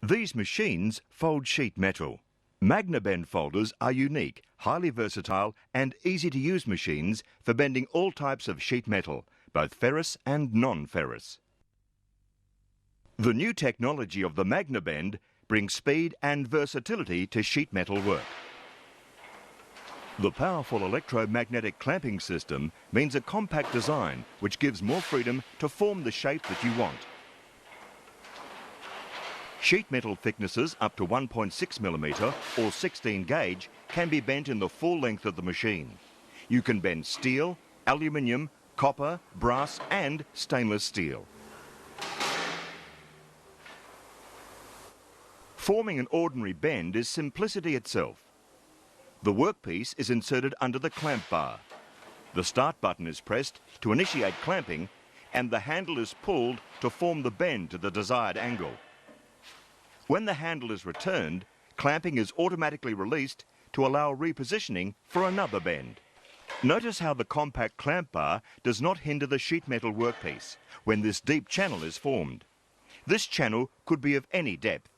These machines fold sheet metal. Magnabend folders are unique, highly versatile and easy to use machines for bending all types of sheet metal, both ferrous and non-ferrous. The new technology of the Magnabend brings speed and versatility to sheet metal work. The powerful electromagnetic clamping system means a compact design which gives more freedom to form the shape that you want. Sheet metal thicknesses up to 1.6mm or 16 gauge can be bent in the full length of the machine. You can bend steel, aluminium, copper, brass and stainless steel. Forming an ordinary bend is simplicity itself. The workpiece is inserted under the clamp bar. The start button is pressed to initiate clamping and the handle is pulled to form the bend to the desired angle. When the handle is returned, clamping is automatically released to allow repositioning for another bend. Notice how the compact clamp bar does not hinder the sheet metal workpiece when this deep channel is formed. This channel could be of any depth.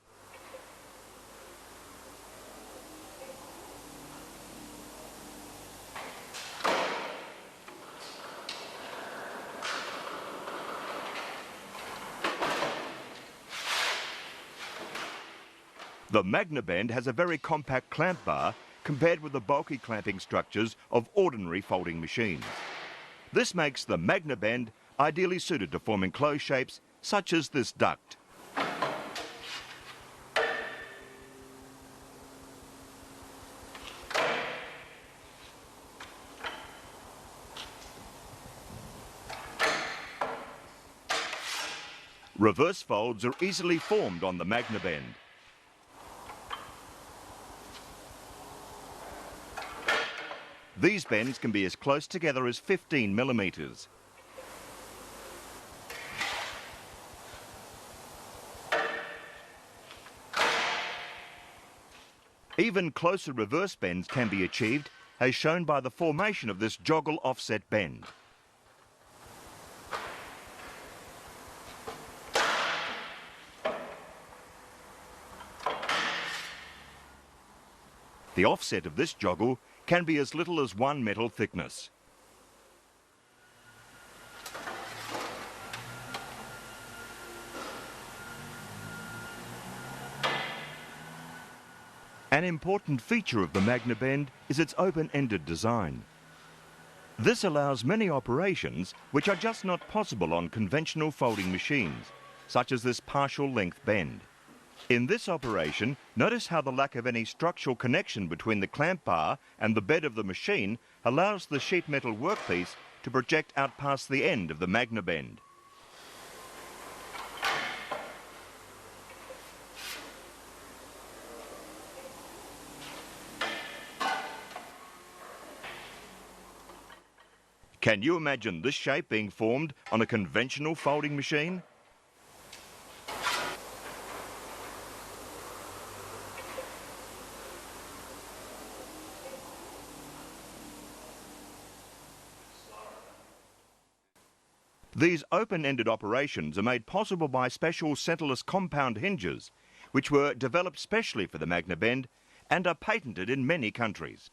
The Magnabend has a very compact clamp bar compared with the bulky clamping structures of ordinary folding machines. This makes the Magnabend ideally suited to forming closed shapes such as this duct. Reverse folds are easily formed on the Magnabend. These bends can be as close together as 15mm. Even closer reverse bends can be achieved, as shown by the formation of this joggle offset bend. The offset of this joggle can be as little as 1 metal thickness. An important feature of the Magnabend is its open-ended design. This allows many operations which are just not possible on conventional folding machines, such as this partial length bend. In this operation, notice how the lack of any structural connection between the clamp bar and the bed of the machine allows the sheet metal workpiece to project out past the end of the Magnabend. Can you imagine this shape being formed on a conventional folding machine? These open-ended operations are made possible by special centerless compound hinges, which were developed specially for the Magnabend and are patented in many countries.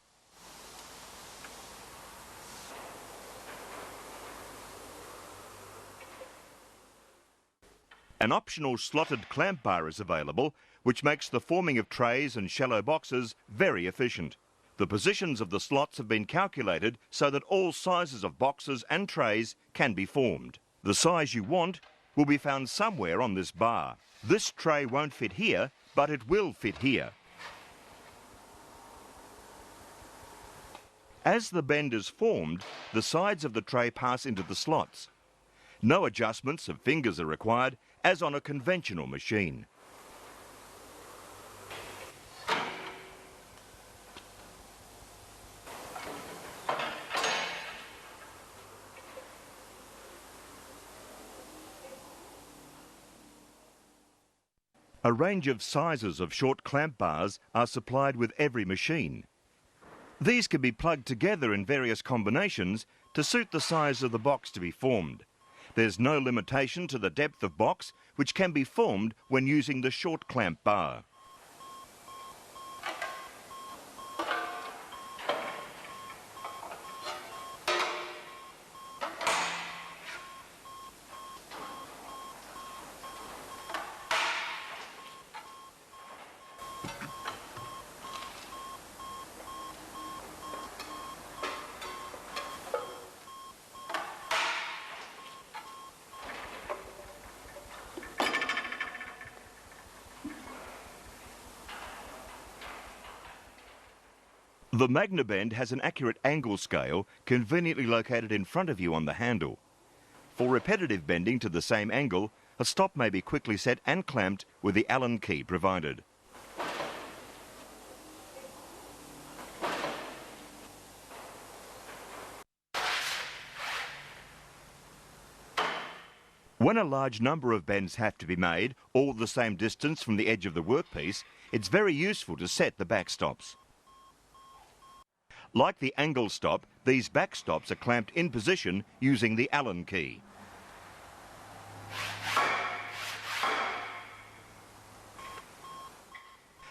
An optional slotted clamp bar is available, which makes the forming of trays and shallow boxes very efficient. The positions of the slots have been calculated so that all sizes of boxes and trays can be formed. The size you want will be found somewhere on this bar. This tray won't fit here, but it will fit here. As the bend is formed, the sides of the tray pass into the slots. No adjustments of fingers are required, as on a conventional machine. A range of sizes of short clamp bars are supplied with every machine. These can be plugged together in various combinations to suit the size of the box to be formed. There's no limitation to the depth of box, which can be formed when using the short clamp bar. The Magnabend has an accurate angle scale conveniently located in front of you on the handle. For repetitive bending to the same angle, a stop may be quickly set and clamped with the Allen key provided. When a large number of bends have to be made, all the same distance from the edge of the workpiece, it's very useful to set the backstops. Like the angle stop, these backstops are clamped in position using the Allen key.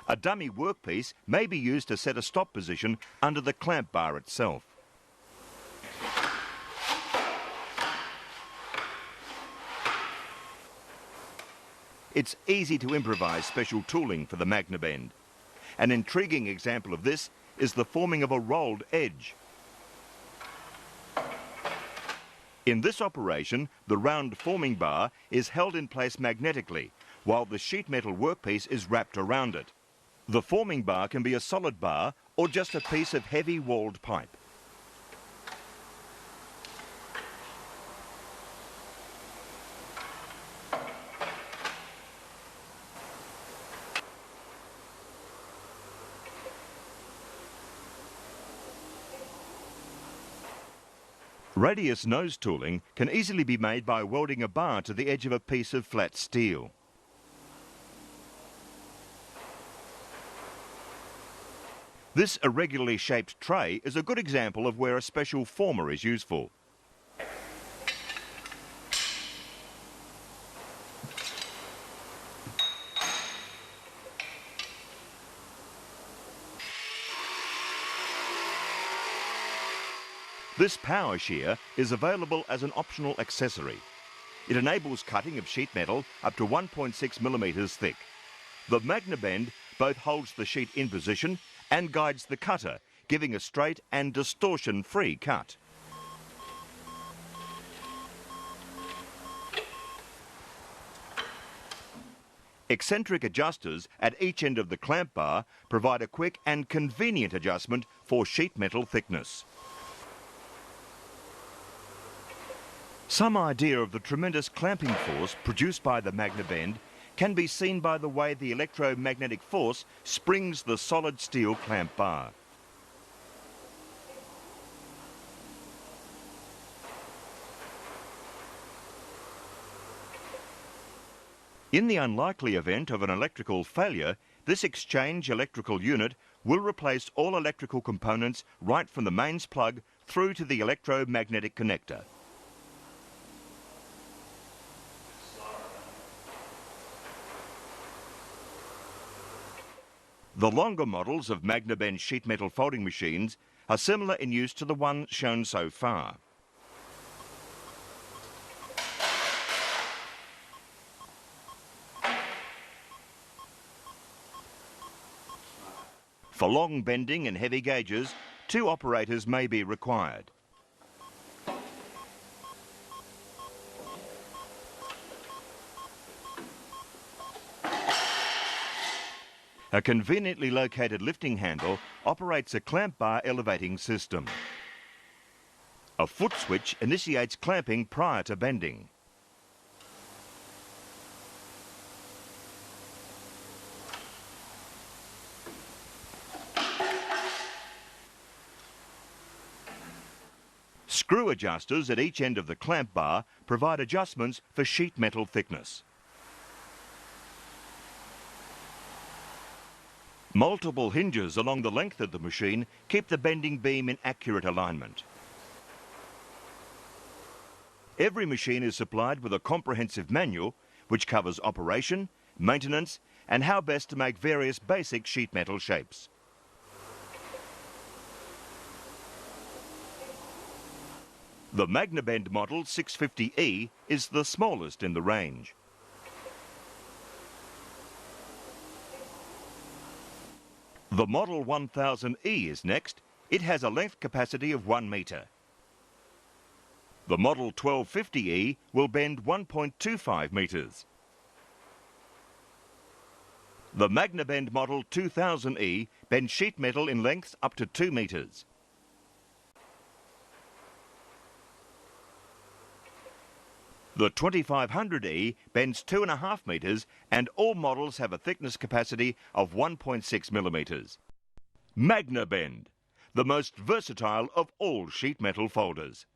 A dummy workpiece may be used to set a stop position under the clamp bar itself. It's easy to improvise special tooling for the Magnabend. An intriguing example of this is the forming of a rolled edge. In this operation, the round forming bar is held in place magnetically, while the sheet metal workpiece is wrapped around it. The forming bar can be a solid bar or just a piece of heavy walled pipe. Radius nose tooling can easily be made by welding a bar to the edge of a piece of flat steel. This irregularly shaped tray is a good example of where a special former is useful. This power shear is available as an optional accessory. It enables cutting of sheet metal up to 1.6 millimetres thick. The Magnabend both holds the sheet in position and guides the cutter, giving a straight and distortion-free cut. Eccentric adjusters at each end of the clamp bar provide a quick and convenient adjustment for sheet metal thickness. Some idea of the tremendous clamping force produced by the Magnabend can be seen by the way the electromagnetic force springs the solid steel clamp bar. In the unlikely event of an electrical failure, this exchange electrical unit will replace all electrical components right from the mains plug through to the electromagnetic connector. The longer models of Magnabend sheet metal folding machines are similar in use to the one shown so far. For long bending and heavy gauges, 2 operators may be required. A conveniently located lifting handle operates a clamp bar elevating system. A foot switch initiates clamping prior to bending. Screw adjusters at each end of the clamp bar provide adjustments for sheet metal thickness. Multiple hinges along the length of the machine keep the bending beam in accurate alignment. Every machine is supplied with a comprehensive manual which covers operation, maintenance and how best to make various basic sheet metal shapes. The Magnabend model 650E is the smallest in the range. The model 1000E is next. It has a length capacity of 1 metre. The model 1250E will bend 1.25 metres. The Magnabend model 2000E bends sheet metal in lengths up to 2 metres. The 2500E bends 2.5 metres and all models have a thickness capacity of 1.6 millimetres. Magnabend, the most versatile of all sheet metal folders.